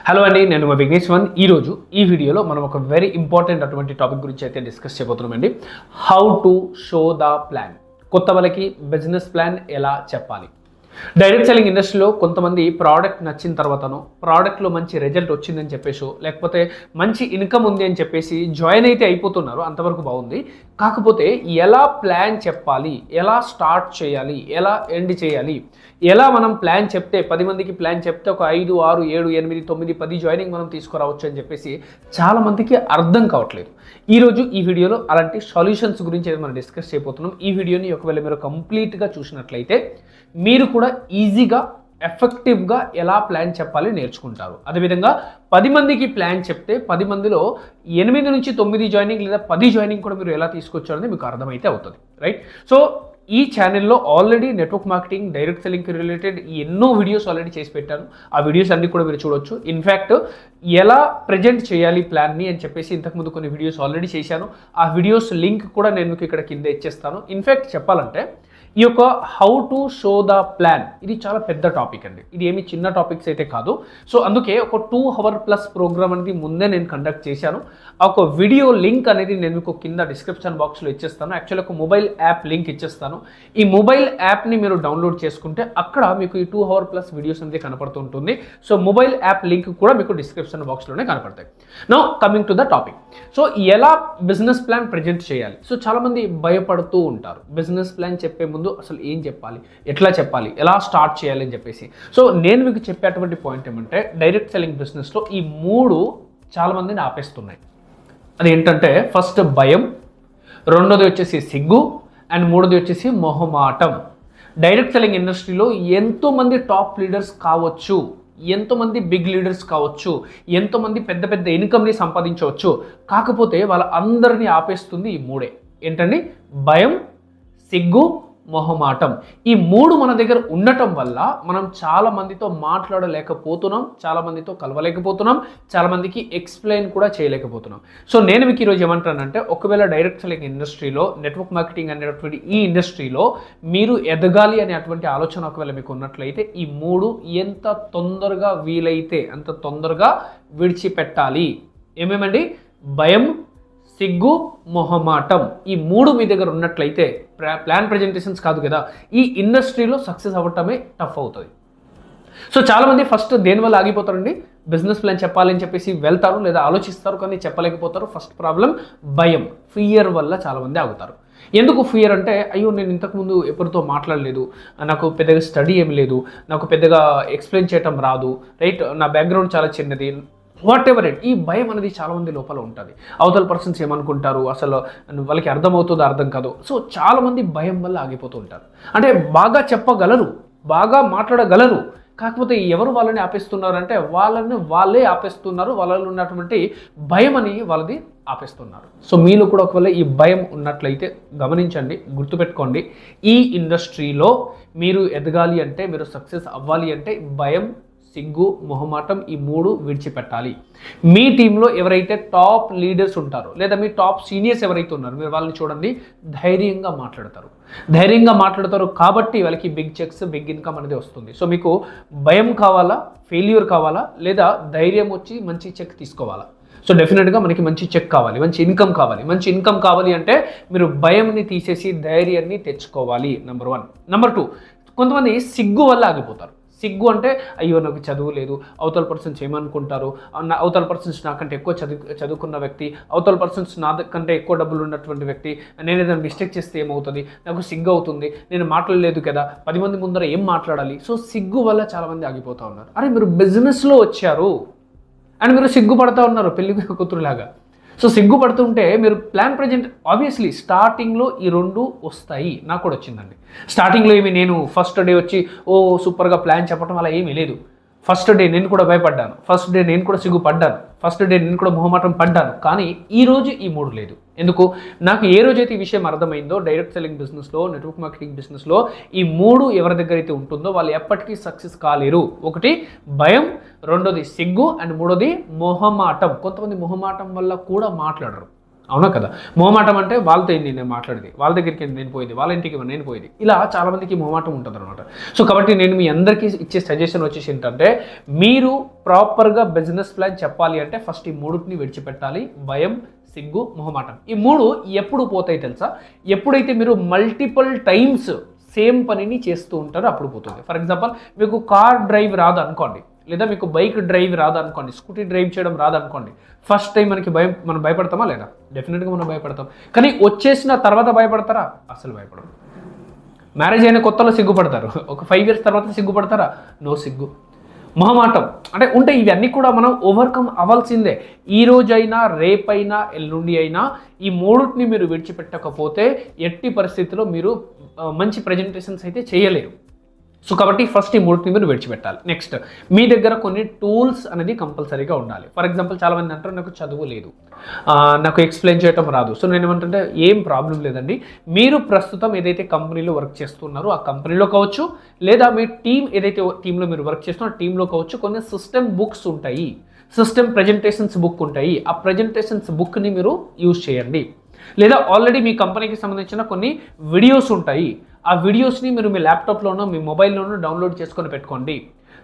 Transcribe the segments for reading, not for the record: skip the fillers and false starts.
Hello అండి, నేను మా విఘ్నేశ్వరన్. ఈరోజు ఈ వీడియోలో మనం ఒక వెరీ ఇంపార్టెంట్ అటువంటి టాపిక్ గురించి అయితే డిస్కస్ చేయబోతున్నామండి. How to show the plan. కొత్త వాళ్ళకి బిజినెస్ ప్లాన్ ఎలా చెప్పాలి. డైరెక్ట్ సెల్లింగ్ ఇండస్ట్రీలో కొంతమంది ప్రోడక్ట్ నచ్చిన తర్వాతనో, ప్రోడక్ట్లో మంచి రిజల్ట్ వచ్చిందని చెప్పేసి, లేకపోతే మంచి ఇన్కమ్ ఉంది అని చెప్పేసి జాయిన్ అయితే అయిపోతున్నారు. అంతవరకు బాగుంది. కాకపోతే ఎలా ప్లాన్ చెప్పాలి, ఎలా స్టార్ట్ చేయాలి, ఎలా ఎండ్ చేయాలి, ఎలా మనం ప్లాన్ చెప్తే 10 మందికి ప్లాన్ చెప్తే ఒక 5, 6, 7, 8, 9, 10 జాయినింగ్ మనం తీసుకురావచ్చు అని చెప్పేసి చాలామందికి అర్థం కావట్లేదు. ఈరోజు ఈ వీడియోలో అలాంటి సొల్యూషన్స్ గురించి అయితే మనం డిస్కస్ చేయబోతున్నాం. ఈ వీడియోని ఒకవేళ మీరు కంప్లీట్గా చూసినట్లయితే మీరు కూడా ఈజీగా ఎఫెక్టివ్గా ఎలా ప్లాన్ చెప్పాలి నేర్చుకుంటారు. అదేవిధంగా 10 మందికి ప్లాన్ చెప్తే 10 మందిలో 8 నుంచి 9 జాయినింగ్ లేదా 10 జాయినింగ్ కూడా మీరు ఎలా తీసుకొచ్చారని మీకు అర్థమైతే అవుతుంది. రైట్. సో ఈ ఛానల్లో ఆల్రెడీ నెట్వర్క్ మార్కెటింగ్, డైరెక్ట్ సెల్లింగ్కి రిలేటెడ్ ఎన్నో వీడియోస్ ఆల్రెడీ చేసి పెట్టాను. ఆ వీడియోస్ అన్ని కూడా మీరు చూడొచ్చు. ఇన్ఫ్యాక్ట్ ఎలా ప్రజెంట్ చేయాలి ప్లాన్ని అని చెప్పేసి ఇంతకుముందు కొన్ని వీడియోస్ ఆల్రెడీ చేశాను. ఆ వీడియోస్ లింక్ కూడా నేను మీకు ఇక్కడ కింద ఇచ్చేస్తాను. ఇన్ఫ్యాక్ట్ చెప్పాలంటే ఈ యొక్క how to show the plan ఇది చాలా పెద్ద టాపిక్ అండి. ఇది ఏమి చిన్న టాపిక్స్ అయితే కాదు. సో అందుకే ఒక 2 hour ప్లస్ ప్రోగ్రామ్ అనేది ముందే నేను కండక్ట్ చేశాను. ఒక వీడియో లింక్ అనేది నేను మీకు కింద డిస్క్రిప్షన్ బాక్స్లో ఇచ్చేస్తాను. యాక్చువల్లీ ఒక మొబైల్ యాప్ లింక్ ఇచ్చేస్తాను. ఈ మొబైల్ యాప్ని మీరు డౌన్లోడ్ చేసుకుంటే అక్కడ మీకు ఈ 2 hour ప్లస్ వీడియోస్ అనేది కనపడుతుంటుంది. సో మొబైల్ యాప్ లింక్ కూడా మీకు డిస్క్రిప్షన్ బాక్స్లోనే కనపడతాయి. Now coming to the topic. So ఎలా బిజినెస్ ప్లాన్ ప్రజెంట్ చేయాలి. సో చాలామంది భయపడుతూ ఉంటారు. బిజినెస్ ప్లాన్ చెప్పే ముందు అసలు ఏం చెప్పాలి, ఎట్లా చెప్పాలి, ఎలా స్టార్ట్ చేయాలి అని చెప్పేసి. సో నేను మీకు చెప్పేటువంటి పాయింట్ ఏమంటే డైరెక్ట్ సెల్లింగ్ బిజినెస్లో ఈ 3 చాలా మందిని ఆపేస్తున్నాయి. అది ఏంటంటే ఫస్ట్ భయం, రెండోది వచ్చేసి సిగ్గు, అండ్ మూడోది వచ్చేసి మొహమాటం. డైరెక్ట్ సెల్లింగ్ ఇండస్ట్రీలో ఎంతోమంది టాప్ లీడర్స్ కావచ్చు, ఎంతోమంది బిగ్ లీడర్స్ కావచ్చు, ఎంతోమంది పెద్ద పెద్ద ఇన్కమ్ని సంపాదించవచ్చు. కాకపోతే వాళ్ళ అందరినీ ఆపేస్తుంది ఈ 3. ఏంటండి? భయం, సిగ్గు, మొహమాటం. ఈ 3 మన దగ్గర ఉండటం వల్ల మనం చాలా మందితో మాట్లాడలేకపోతున్నాం, చాలా మందితో కలవలేకపోతున్నాం, చాలా మందికి ఎక్స్ప్లెయిన్ కూడా చేయలేకపోతున్నాం. సో నేను మీకు ఈరోజు ఏమంటానంటే ఒకవేళ డైరెక్ట్ సెల్లింగ్ ఇండస్ట్రీలో, నెట్వర్క్ మార్కెటింగ్ అనేటువంటి ఈ ఇండస్ట్రీలో మీరు ఎదగాలి అనే అటువంటి ఆలోచన ఒకవేళ మీకు ఉన్నట్లయితే ఈ 3 ఎంత తొందరగా వీలైతే అంత తొందరగా విడిచిపెట్టాలి. ఏమేమండి? భయం, సిగ్గు, మొహమాటం. ఈ 3 మీ దగ్గర ఉన్నట్లయితే ప్లాన్ ప్రజెంటేషన్స్ కాదు కదా, ఈ ఇండస్ట్రీలో సక్సెస్ అవ్వటమే టఫ్ అవుతుంది. సో చాలామంది ఫస్ట్ దేనివల్ల ఆగిపోతారండి? బిజినెస్ ప్లాన్ చెప్పాలని చెప్పేసి వెళ్తారు లేదా ఆలోచిస్తారు కానీ చెప్పలేకపోతారు. ఫస్ట్ ప్రాబ్లం భయం, ఫియర్ వల్ల చాలామంది ఆగుతారు. ఎందుకు ఫియర్ అంటే, అయ్యో నేను ఇంతకుముందు ఎవరితో మాట్లాడలేదు, నాకు పెద్దగా స్టడీ ఏమి లేదు, నాకు పెద్దగా ఎక్స్ప్లెయిన్ చేయటం రాదు, రైట్, నా బ్యాక్గ్రౌండ్ చాలా చిన్నది, వాట్ ఎవర్ ఇట్. ఈ భయం అనేది చాలామంది లోపల ఉంటుంది. అవతల పర్సన్స్ ఏమనుకుంటారు, అసలు వాళ్ళకి అర్థమవుతుందో అర్థం కాదు. సో చాలామంది భయం వల్ల ఆగిపోతూ ఉంటారు. అంటే బాగా చెప్పగలరు, బాగా మాట్లాడగలరు, కాకపోతే ఎవరు వాళ్ళని ఆపేస్తున్నారు అంటే వాళ్ళే ఆపేస్తున్నారు. వాళ్ళలో ఉన్నటువంటి భయం అని వాళ్ళది ఆపేస్తున్నారు. సో మీలో కూడా ఒకవేళ ఈ భయం ఉన్నట్లయితే గమనించండి, గుర్తుపెట్టుకోండి. ఈ ఇండస్ట్రీలో మీరు ఎదగాలి అంటే, మీరు సక్సెస్ అవ్వాలి అంటే భయం, సిగ్గు, మొహమాటం ఈ 3 విడిచిపెట్టాలి. మీ టీంలో ఎవరైతే టాప్ లీడర్స్ ఉంటారో లేదా మీ టాప్ సీనియర్స్ ఎవరైతే ఉన్నారో మీరు వాళ్ళని చూడండి, ధైర్యంగా మాట్లాడతారు కాబట్టి వాళ్ళకి బిగ్ చెక్స్, బిగ్ ఇన్కమ్ అనేది వస్తుంది. సో మీకు భయం కావాలా, ఫెయిల్యూర్ కావాలా, లేదా ధైర్యం వచ్చి మంచి చెక్ తీసుకోవాలా? సో డెఫినెట్గా మనకి మంచి చెక్ కావాలి, మంచి ఇన్కమ్ కావాలి. మంచి ఇన్కమ్ కావాలి అంటే మీరు భయంని తీసేసి ధైర్యాన్ని తెచ్చుకోవాలి. నెంబర్ 1. నెంబర్ 2, కొంతమంది సిగ్గు వల్ల ఆగిపోతారు. సిగ్గు అంటే అయ్యో నాకు చదువు లేదు, అవతల పర్సన్స్ ఏమనుకుంటారు, అవతల పర్సన్స్ నాకంటే ఎక్కువ చదువుకున్న వ్యక్తి, అవతల పర్సన్స్ నా కంటే ఎక్కువ డబ్బులు ఉన్నటువంటి వ్యక్తి, నేను ఏదైనా మిస్టేక్ చేస్తే ఏమవుతుంది, నాకు సిగ్గు అవుతుంది, నేను మాట్లాడలేదు కదా, 10 మంది ముందర ఏం మాట్లాడాలి. సో సిగ్గు వల్ల చాలామంది ఆగిపోతూ ఉన్నారు. అరే మీరు బిజినెస్లో వచ్చారు అండ్ మీరు సిగ్గుపడతా ఉన్నారు పెళ్లి కూతురులాగా. సో సిగ్గుపడుతుంటే మీరు ప్లాన్ ప్రజెంట్ ఆబ్వియస్లీ స్టార్టింగ్లో ఈ 2 వస్తాయి. నాకు కూడా వచ్చిందండి. స్టార్టింగ్లో ఏమి నేను ఫస్ట్ డే వచ్చి సూపర్గా ప్లాన్ చెప్పడం అలా ఏమీ లేదు. ఫస్ట్ డే నేను కూడా భయపడ్డాను, ఫస్ట్ డే నేను కూడా సిగ్గుపడ్డాను, ఫస్ట్ డే నేను కూడా మొహమాటం పడ్డాను. కానీ ఈరోజు ఈ 3 లేదు. ఎందుకు? నాకు ఏ రోజైతే ఈ విషయం అర్థమైందో డైరెక్ట్ సెల్లింగ్ బిజినెస్లో, నెట్వర్క్ మార్కెటింగ్ బిజినెస్లో ఈ 3 ఎవరి దగ్గర అయితే ఉంటుందో వాళ్ళు ఎప్పటికీ సక్సెస్ కాలేరు. ఒకటి భయం, రెండోది సిగ్గు, అండ్ మూడోది మొహమాటం. కొంతమంది మొహమాటం వల్ల కూడా మాట్లాడరు. అవునా కదా? మొహమాటం అంటే వాళ్ళతో ఏంది నేను మాట్లాడేది, వాళ్ళ దగ్గరికి నేను పోయేది, వాళ్ళ ఇంటికి నేను పోయేది, ఇలా చాలామందికి మొహమాటం ఉంటుంది అనమాట. సో కాబట్టి నేను మీ అందరికీ ఇచ్చే సజెషన్ వచ్చేసి ఏంటంటే, మీరు ప్రాపర్గా బిజినెస్ ప్లాన్ చెప్పాలి అంటే ఫస్ట్ ఈ మూడుని విడిచిపెట్టాలి. భయం, సిగ్గు, మొహమాటం. ఈ మూడు ఎప్పుడు పోతాయి తెలుసా? ఎప్పుడైతే మీరు మల్టిపుల్ టైమ్స్ సేమ్ పనిని చేస్తూ ఉంటారో అప్పుడు పోతుంది. ఫర్ ఎగ్జాంపుల్, మీకు కార్ డ్రైవ్ రాదు అనుకోండి, లేదా మీకు బైక్ డ్రైవ్ రాదు అనుకోండి, స్కూటీ డ్రైవ్ చేయడం రాదు అనుకోండి, ఫస్ట్ టైం మనం భయపడతామా లేదా? డెఫినెట్గా మనం భయపడతాం. కానీ వచ్చేసిన తర్వాత భయపడతారా? అసలు భయపడరు. మ్యారేజ్ అయిన కొత్తలో సిగ్గుపడతారు, ఒక 5 years తర్వాత సిగ్గుపడతారా? నో సిగ్గు. మొహమాటం అంటే ఉంటే ఇవన్నీ కూడా మనం ఓవర్కమ్ అవ్వాల్సిందే. ఈ రోజైనా, రేపైనా, ఎల్లుండి అయినా ఈ మూడుని మీరు విడిచిపెట్టకపోతే ఎట్టి పరిస్థితిలో మీరు మంచి ప్రజెంటేషన్స్ అయితే చేయలేరు. సో కాబట్టి ఫస్ట్ ఈ మూడుని మీరు విడిచిపెట్టాలి. నెక్స్ట్, మీ దగ్గర కొన్ని టూల్స్ అనేది కంపల్సరీగా ఉండాలి. ఫర్ ఎగ్జాంపుల్, చాలామంది అంటారు నాకు చదువు లేదు, నాకు ఎక్స్ప్లెయిన్ చేయడం రాదు. సో నేను ఏమంటుంటే ఏం ప్రాబ్లం లేదండి. మీరు ప్రస్తుతం ఏదైతే కంపెనీలో వర్క్ చేస్తున్నారో ఆ కంపెనీలో కావచ్చు, లేదా మీ టీం ఏదైతే టీంలో మీరు వర్క్ చేస్తున్నారో టీంలో కావచ్చు, కొన్ని సిస్టమ్ బుక్స్ ఉంటాయి, సిస్టమ్ ప్రజెంటేషన్స్ బుక్ ఉంటాయి. ఆ ప్రజెంటేషన్స్ బుక్ని మీరు యూజ్ చేయండి. లేదా ఆల్రెడీ మీ కంపెనీకి సంబంధించిన కొన్ని వీడియోస్ ఉంటాయి, ఆ వీడియోస్ని మీరు మీ ల్యాప్టాప్లోనో మీ మొబైల్లోనో డౌన్లోడ్ చేసుకొని పెట్టుకోండి.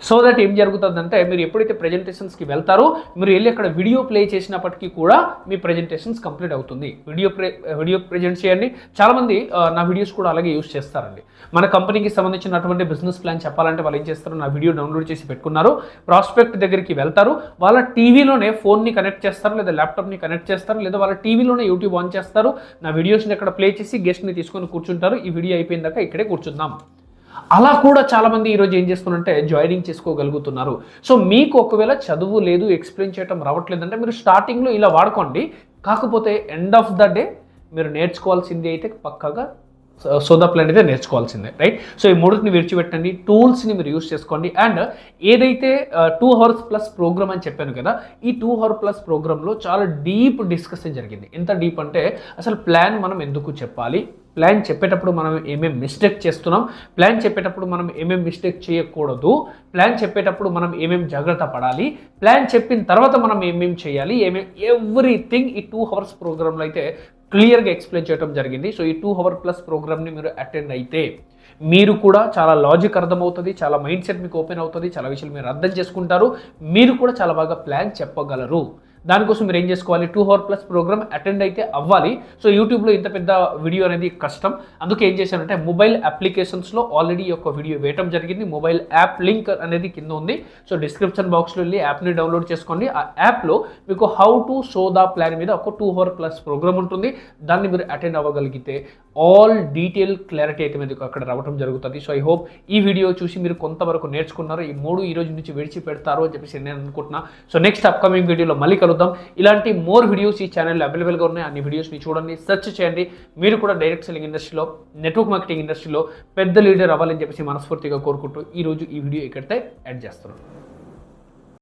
సో దట్ ఏం జరుగుతుందంటే, మీరు ఎప్పుడైతే ప్రజెంటేషన్స్కి వెళ్తారో మీరు వెళ్ళి అక్కడ వీడియో ప్లే చేసినప్పటికీ కూడా మీ ప్రజెంటేషన్స్ కంప్లీట్ అవుతుంది. వీడియో ప్రజెంట్ చేయండి. చాలామంది నా వీడియోస్ కూడా అలాగే యూజ్ చేస్తారండి. మన కంపెనీకి సంబంధించినటువంటి బిజినెస్ ప్లాన్ చెప్పాలంటే వాళ్ళు ఏం చేస్తారు, నా వీడియో డౌన్లోడ్ చేసి పెట్టుకున్నారు, ప్రాస్పెక్ట్ దగ్గరికి వెళ్తారు, వాళ్ళ టీవీలోనే ఫోన్ని కనెక్ట్ చేస్తారు, లేదా ల్యాప్టాప్ని కనెక్ట్ చేస్తారు, లేదా వాళ్ళ టీవీలోనే యూట్యూబ్ ఆన్ చేస్తారు, నా వీడియోస్ని అక్కడ ప్లే చేసి గెస్ట్ని తీసుకొని కూర్చుంటారు. ఈ వీడియో అయిపోయిందాక ఇక్కడే కూర్చుందాం. అలా కూడా చాలామంది ఈరోజు ఏం చేస్తున్నారంటే జాయినింగ్ చేసుకోగలుగుతున్నారు. సో మీకు ఒకవేళ చదువు లేదు, ఎక్స్ప్లెయిన్ చేయడం రావట్లేదంటే మీరు స్టార్టింగ్లో ఇలా వాడుకోండి. కాకపోతే ఎండ్ ఆఫ్ ద డే మీరు నేర్చుకోవాల్సింది అయితే పక్కాగా సోదా ప్లాన్ అయితే నేర్చుకోవాల్సిందే, రైట్? సో ఈ మూడుని విడిచిపెట్టండి, టూల్స్ని మీరు యూస్ చేసుకోండి. అండ్ ఏదైతే 2 hours ప్లస్ ప్రోగ్రామ్ అని చెప్పాను కదా, ఈ 2 hour ప్లస్ ప్రోగ్రాంలో చాలా డీప్ డిస్కషన్ జరిగింది. ఎంత డీప్ అంటే అసలు ప్లాన్ మనం ఎందుకు చెప్పాలి, ప్లాన్ చెప్పేటప్పుడు మనం ఏమేమి మిస్టేక్ చేస్తున్నాం, ప్లాన్ చెప్పేటప్పుడు మనం ఏమేమి మిస్టేక్ చేయకూడదు, ప్లాన్ చెప్పేటప్పుడు మనం ఏమేమి జాగ్రత్త పడాలి, ప్లాన్ చెప్పిన తర్వాత మనం ఏమేమి చేయాలి, ఎవ్రీథింగ్ ఈ 2 hours ప్రోగ్రాంలో అయితే క్లియర్గా ఎక్స్ప్లెయిన్ చేయడం జరిగింది. సో ఈ 2 hour ప్లస్ ప్రోగ్రామ్ని మీరు అటెండ్ అయితే మీరు కూడా చాలా లాజిక్ అర్థమవుతుంది, చాలా మైండ్ సెట్ మీకు ఓపెన్ అవుతుంది, చాలా విషయాలు మీరు అర్థం చేసుకుంటారు, మీరు కూడా చాలా బాగా ప్లాన్ చెప్పగలరు. దానికోసం మీరు ఏం చేసుకోవాలి, 2 hour ప్లస్ ప్రోగ్రామ్ అటెండ్ అయితే అవ్వాలి. సో యూట్యూబ్లో ఇంత పెద్ద వీడియో అనేది కష్టం, అందుకే ఏం చేశానంటే మొబైల్ అప్లికేషన్స్లో ఆల్రెడీ ఒక వీడియో వేయటం జరిగింది. మొబైల్ యాప్ లింక్ అనేది కింద ఉంది. సో డిస్క్రిప్షన్ బాక్స్లో వెళ్ళి యాప్ని డౌన్లోడ్ చేసుకోండి. ఆ యాప్లో మీకు how to show the plan మీద ఒక 2 hour ప్లస్ ప్రోగ్రామ్ ఉంటుంది. దాన్ని మీరు అటెండ్ అవ్వగలిగితే ఆల్ డీటెయిల్ క్లారిటీ అయితే మీకు అక్కడ రావడం జరుగుతుంది. సో ఐ హోప్ ఈ వీడియో చూసి మీరు కొంతవరకు నేర్చుకున్నారు. ఈ మూడు ఈ రోజు నుంచి విడిచిపెడతారు అని చెప్పేసి నేను అనుకుంటున్నా. సో నెక్స్ట్ అప్కమింగ్ వీడియోలో మళ్ళీ కలుద్దాం. ఇలాంటి మోర్ వీడియోస్ ఈ ఛానల్లో అవైలబుల్గా ఉన్నాయి. అన్ని వీడియోస్ని చూడండి, సెర్చ్ చేయండి. మీరు కూడా డైరెక్ట్ సెల్లింగ్ ఇండస్ట్రీలో, నెట్వర్క్ మార్కెటింగ్ ఇండస్ట్రీలో పెద్ద లీడర్ అవ్వాలని చెప్పేసి మనస్ఫూర్తిగా కోరుకుంటూ ఈరోజు ఈ వీడియో ఇక్కడితే యాడ్ చేస్తున్నాను.